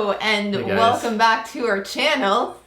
Hello and Hey guys. welcome back to our channel.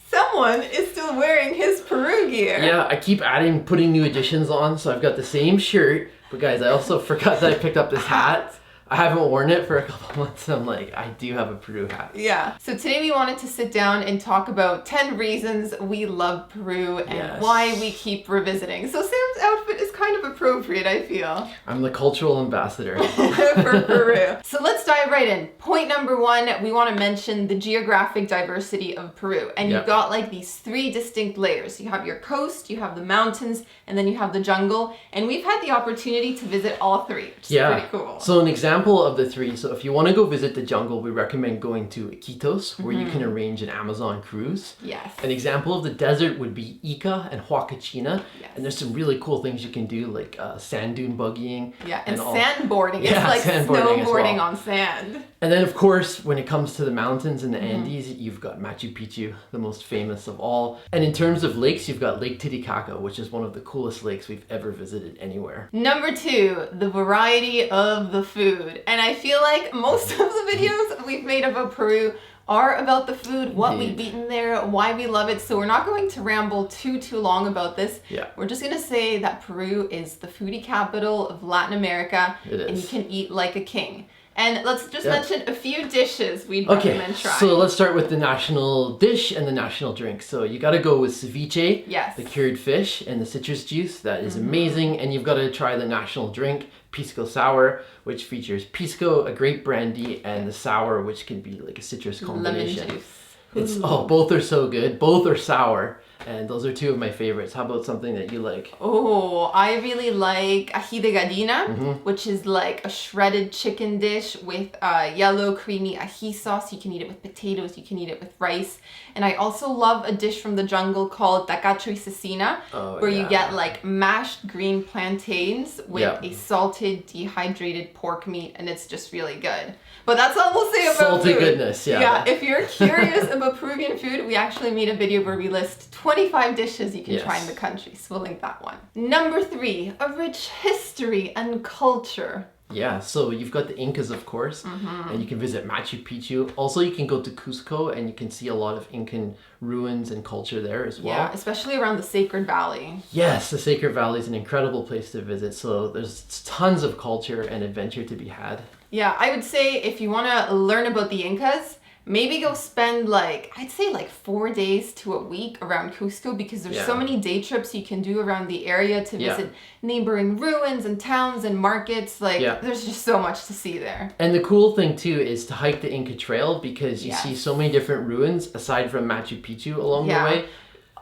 Someone is still wearing his Peru gear. Yeah, I keep putting new additions on, so I've got the same shirt. But guys, I also forgot that I picked up this hat. I haven't worn it for a couple months. I'm like, I do have a Peru hat. Yeah. So today we wanted to sit down and talk about 10 reasons we love Peru and why we keep revisiting. So Sam's outfit is kind of appropriate, I feel. I'm the cultural ambassador. For Peru. So let's dive right in. Point number one, we want to mention the geographic diversity of Peru. And you've got like these three distinct layers. You have your coast, you have the mountains, and then you have the jungle. And we've had the opportunity to visit all three, which is pretty cool. So an example of the three. So if you want to go visit the jungle, we recommend going to Iquitos, where you can arrange an Amazon cruise. Yes. An example of the desert would be Ica and Huacachina. Yes. And there's some really cool things you can do, like sand dune buggying. Yeah, and sandboarding. It's like sandboarding snowboarding on sand. And then, of course, when it comes to the mountains and the Andes, you've got Machu Picchu, the most famous of all. And in terms of lakes, you've got Lake Titicaca, which is one of the coolest lakes we've ever visited anywhere. Number two, the variety of the food. And I feel like most of the videos we've made about Peru are about the food, what we've eaten there, why we love it. So we're not going to ramble too long about this. Yeah. We're just going to say that Peru is the foodie capital of Latin America. It is. And you can eat like a king. And let's just mention a few dishes we'd recommend trying. So let's start with the national dish and the national drink. So you got to go with ceviche, the cured fish, and the citrus juice. That is amazing. And you've got to try the national drink, pisco sour, which features pisco, a grape brandy, and the sour, which can be like a citrus combination. Lemon juice. It's both are so good. Both are sour. And those are two of my favorites. How about something that you like? Oh, I really like ají de gallina, which is like a shredded chicken dish with yellow creamy ají sauce. You can eat it with potatoes, you can eat it with rice. And I also love a dish from the jungle called tacacho y cecina, where you get like mashed green plantains with a salted, dehydrated pork meat, and it's just really good. But that's all we'll say about salty food. Goodness, Yeah, if you're curious about Peruvian food, we actually made a video where we list 25 dishes you can try in the country, so we'll link that one. Number three, a rich history and culture. Yeah, so you've got the Incas, of course, and you can visit Machu Picchu. Also, you can go to Cusco, and you can see a lot of Incan ruins and culture there as well. Yeah, especially around the Sacred Valley. Yes, the Sacred Valley is an incredible place to visit, so there's tons of culture and adventure to be had. Yeah, I would say if you want to learn about the Incas, maybe go spend I'd say 4 days to a week around Cusco, because there's so many day trips you can do around the area to visit neighboring ruins and towns and markets. There's just so much to see there. And the cool thing too is to hike the Inca Trail, because you see so many different ruins aside from Machu Picchu along the way.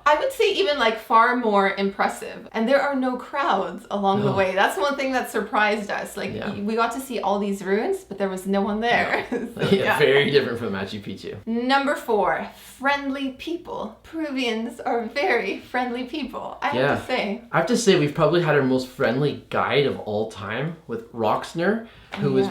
I would say even far more impressive. And there are no crowds along the way. That's one thing that surprised us. We got to see all these ruins, but there was no one there. So, very different from Machu Picchu. Number four, friendly people. Peruvians are very friendly people, I have to say. I have to say we've probably had our most friendly guide of all time with Roxner, who was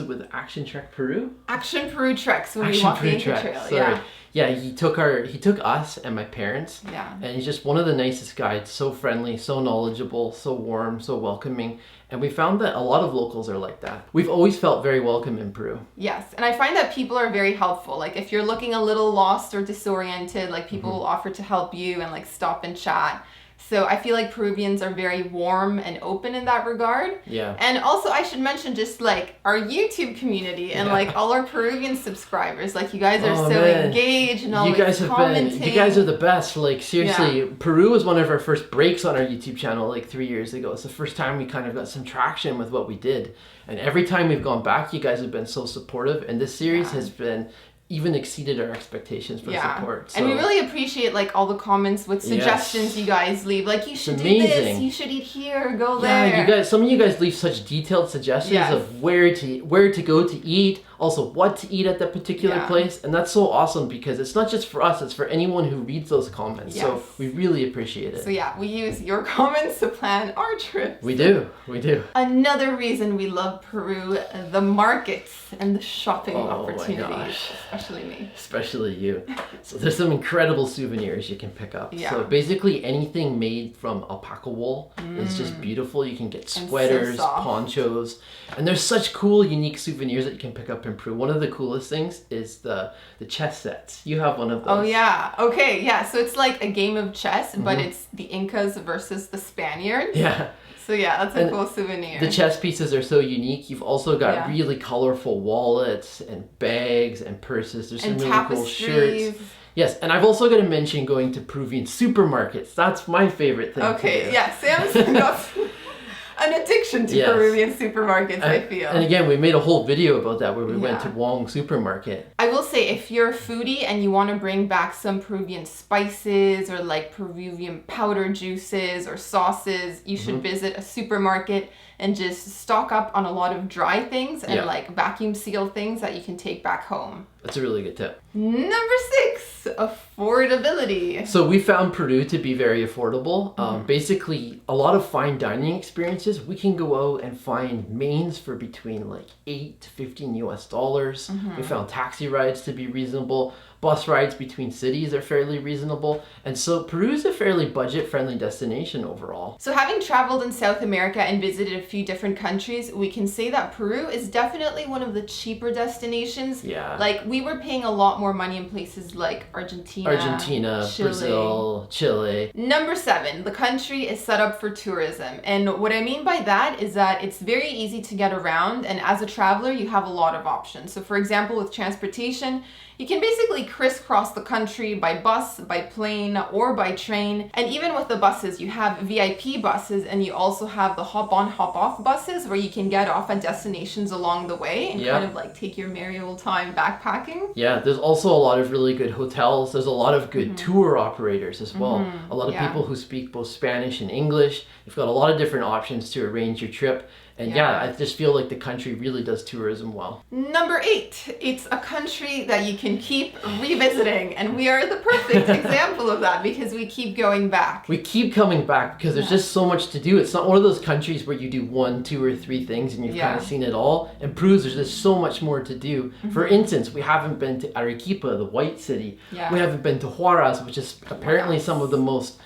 with Action Trek Peru? Action Peru Treks when we walked the Inca Trail. Sorry. Yeah, he took us and my parents. Yeah. And he's just one of the nicest guides, so friendly, so knowledgeable, so warm, so welcoming. And we found that a lot of locals are like that. We've always felt very welcome in Peru. Yes, and I find that people are very helpful. If you're looking a little lost or disoriented, people will offer to help you and stop and chat. So I feel like Peruvians are very warm and open in that regard. Yeah. And also I should mention just our YouTube community and all our Peruvian subscribers. You guys are so engaged and always commenting. You guys are the best. Seriously, Peru was one of our first breaks on our YouTube channel 3 years ago. It's the first time we kind of got some traction with what we did. And every time we've gone back, you guys have been so supportive. And this series has been even exceeded our expectations for support. So. And we really appreciate all the comments with suggestions you guys leave. You should do this, you should eat here, go there. Yeah, some of you guys leave such detailed suggestions of where to go to eat, also what to eat at that particular place. And that's so awesome, because it's not just for us, it's for anyone who reads those comments. Yes. So we really appreciate it. So we use your comments to plan our trips. We do. Another reason we love Peru, the markets and the shopping opportunities. My gosh. Especially me. Especially you. So there's some incredible souvenirs you can pick up. Yeah. So basically anything made from alpaca wool is just beautiful. You can get sweaters, ponchos, and there's such cool, unique souvenirs that you can pick up in in Peru, one of the coolest things is the chess sets. You have one of those. Oh yeah. Okay, yeah. So it's like a game of chess, but it's the Incas versus the Spaniards. Yeah. So yeah, that's a cool souvenir. The chess pieces are so unique. You've also got really colorful wallets and bags and purses. There's some really cool shirts. Yes, and I've also got to mention going to Peruvian supermarkets. That's my favorite thing. Okay, yeah, Sam's got an addiction to Peruvian supermarkets, I feel. And again, we made a whole video about that where we went to Wong Supermarket. I will say, if you're a foodie and you want to bring back some Peruvian spices or like Peruvian powder juices or sauces, you should visit a supermarket and just stock up on a lot of dry things and like vacuum seal things that you can take back home. That's a really good tip. Number 6, affordability. So we found Peru to be very affordable. Basically, a lot of fine dining experiences, we can go out and find mains for between like $8 to $15 US. We found taxi rides to be reasonable. Bus rides between cities are fairly reasonable. And so Peru is a fairly budget-friendly destination overall. So having traveled in South America and visited a few different countries, we can say that Peru is definitely one of the cheaper destinations. Yeah. Like, we were paying a lot more money in places like Argentina, Chile. Brazil, Chile. Number 7, the country is set up for tourism. And what I mean by that is that it's very easy to get around, and as a traveler, you have a lot of options. So for example, with transportation, you can basically crisscross the country by bus, by plane, or by train. And even with the buses, you have VIP buses, and you also have the hop-on, hop-off buses where you can get off at destinations along the way and kind of like take your merry old time backpacking. Yeah, there's also a lot of really good hotels. There's a lot of good tour operators as well. A lot of people who speak both Spanish and English. You've got a lot of different options to arrange your trip. And I just feel like the country really does tourism well. Number 8, it's a country that you can keep revisiting. And we are the perfect example of that because we keep going back. We keep coming back because there's just so much to do. It's not one of those countries where you do 1, 2, or 3 things and you've kind of seen it all. In Peru, there's just so much more to do. For instance, we haven't been to Arequipa, the white city. We haven't been to Huaraz, which is apparently some of the most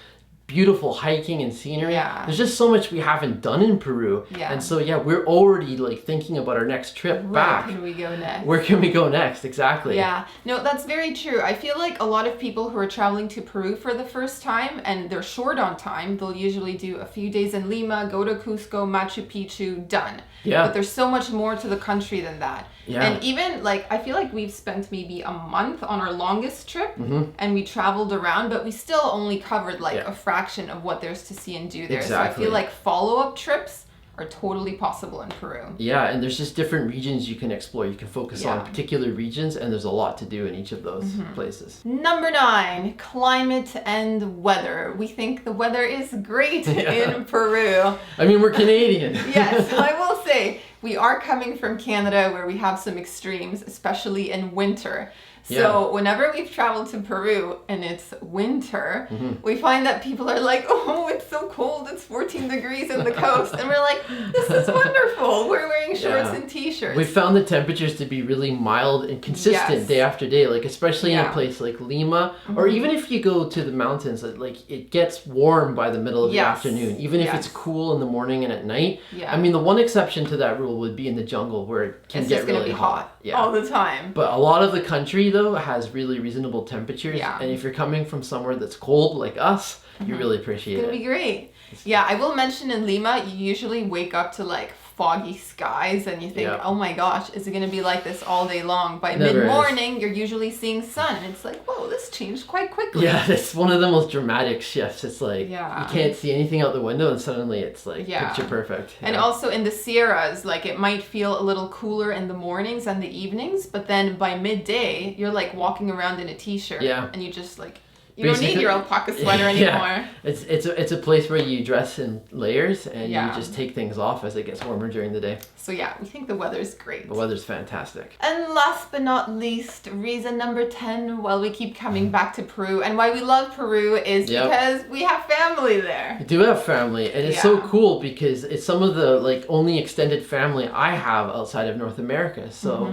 beautiful hiking and scenery. There's just so much we haven't done in Peru. And so we're already like thinking about our next trip back. Where can we go next? Where can we go next? Exactly. Yeah. No, that's very true. I feel like a lot of people who are traveling to Peru for the first time and they're short on time, they'll usually do a few days in Lima, go to Cusco, Machu Picchu, done. But there's so much more to the country than that. And even like, I feel like we've spent maybe a month on our longest trip and we traveled around, but we still only covered like a fraction of what there's to see and do there. So I feel like follow-up trips are totally possible in Peru. Yeah, and there's just different regions you can explore. You can focus on particular regions, and there's a lot to do in each of those places. Number 9, climate and weather. We think the weather is great in Peru. I mean, we're Canadian. Yes, I will say, we are coming from Canada where we have some extremes, especially in winter. So whenever we've traveled to Peru and it's winter, we find that people are like, oh, it's so cold, it's 14 degrees in the coast. And we're like, this is wonderful. We're wearing shorts and t-shirts. We found the temperatures to be really mild and consistent day after day, like especially in a place like Lima, or even if you go to the mountains, like it gets warm by the middle of the afternoon, even if it's cool in the morning and at night. I mean, the one exception to that rule would be in the jungle where it can get really hot. All the time. But a lot of the country though has really reasonable temperatures, and if you're coming from somewhere that's cold like us, you really appreciate it. It's gonna be great. Yeah, I will mention in Lima, you usually wake up to like foggy skies and you think, oh my gosh, is it going to be like this all day long? By mid-morning, you're usually seeing sun and it's like, whoa, this changed quite quickly. Yeah, it's one of the most dramatic shifts. It's like, you can't see anything out the window and suddenly it's like picture perfect. And also in the Sierras, like it might feel a little cooler in the mornings and the evenings, but then by midday, you're like walking around in a t-shirt and you just like, you don't need your alpaca sweater anymore. It's a place where you dress in layers and you just take things off as it gets warmer during the day. So yeah, we think the weather's great. The weather's fantastic. And last but not least, reason number 10, well, we keep coming back to Peru. And why we love Peru is because we have family there. We do have family, and it's so cool because it's some of the like only extended family I have outside of North America. So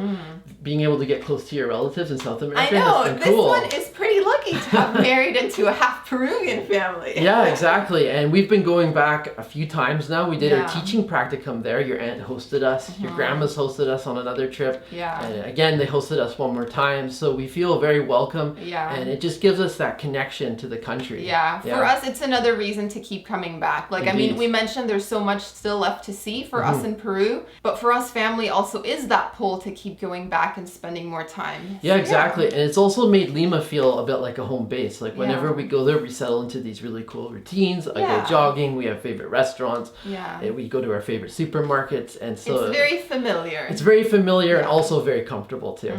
being able to get close to your relatives in South America has been cool. This one is pretty lucky to have married into a half Peruvian family. Yeah, exactly. And we've been going back a few times now. We did our teaching practicum there. Your aunt hosted us. Your grandma's hosted us on another trip. Yeah. And again, they hosted us one more time. So we feel very welcome. Yeah. And it just gives us that connection to the country. Yeah. For us, it's another reason to keep coming back. Like, Indeed. I mean, we mentioned there's so much still left to see for us in Peru. But for us, family also is that pull to keep going back and spending more time. Yeah, exactly. And it's also made Lima feel a bit like a home base. Like whenever we go there, we settle into these really cool routines. I go jogging, we have favorite restaurants, we go to our favorite supermarkets, and so it's very familiar. It's very familiar and also very comfortable too.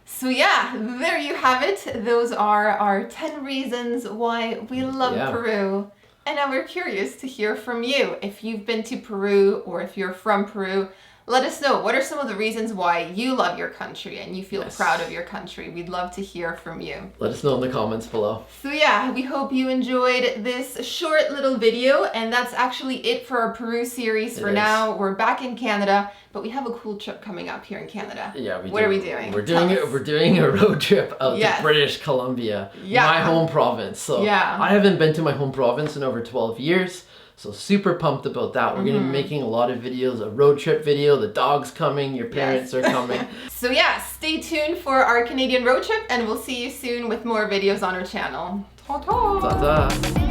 So yeah, there you have it. Those are our 10 reasons why we love Peru. And now we're curious to hear from you. If you've been to Peru or if you're from Peru, let us know. What are some of the reasons why you love your country and you feel proud of your country? We'd love to hear from you. Let us know in the comments below. So yeah, we hope you enjoyed this short little video, and that's actually it for our Peru series for now. We're back in Canada, but we have a cool trip coming up here in Canada. Yeah, What are we doing? We're doing a road trip out to British Columbia, my home province. So I haven't been to my home province in over 12 years. So super pumped about that. We're going to be making a lot of videos, a road trip video, the dog's coming, your parents are coming. So yeah, stay tuned for our Canadian road trip, and we'll see you soon with more videos on our channel. Ta-ta! Ta-ta!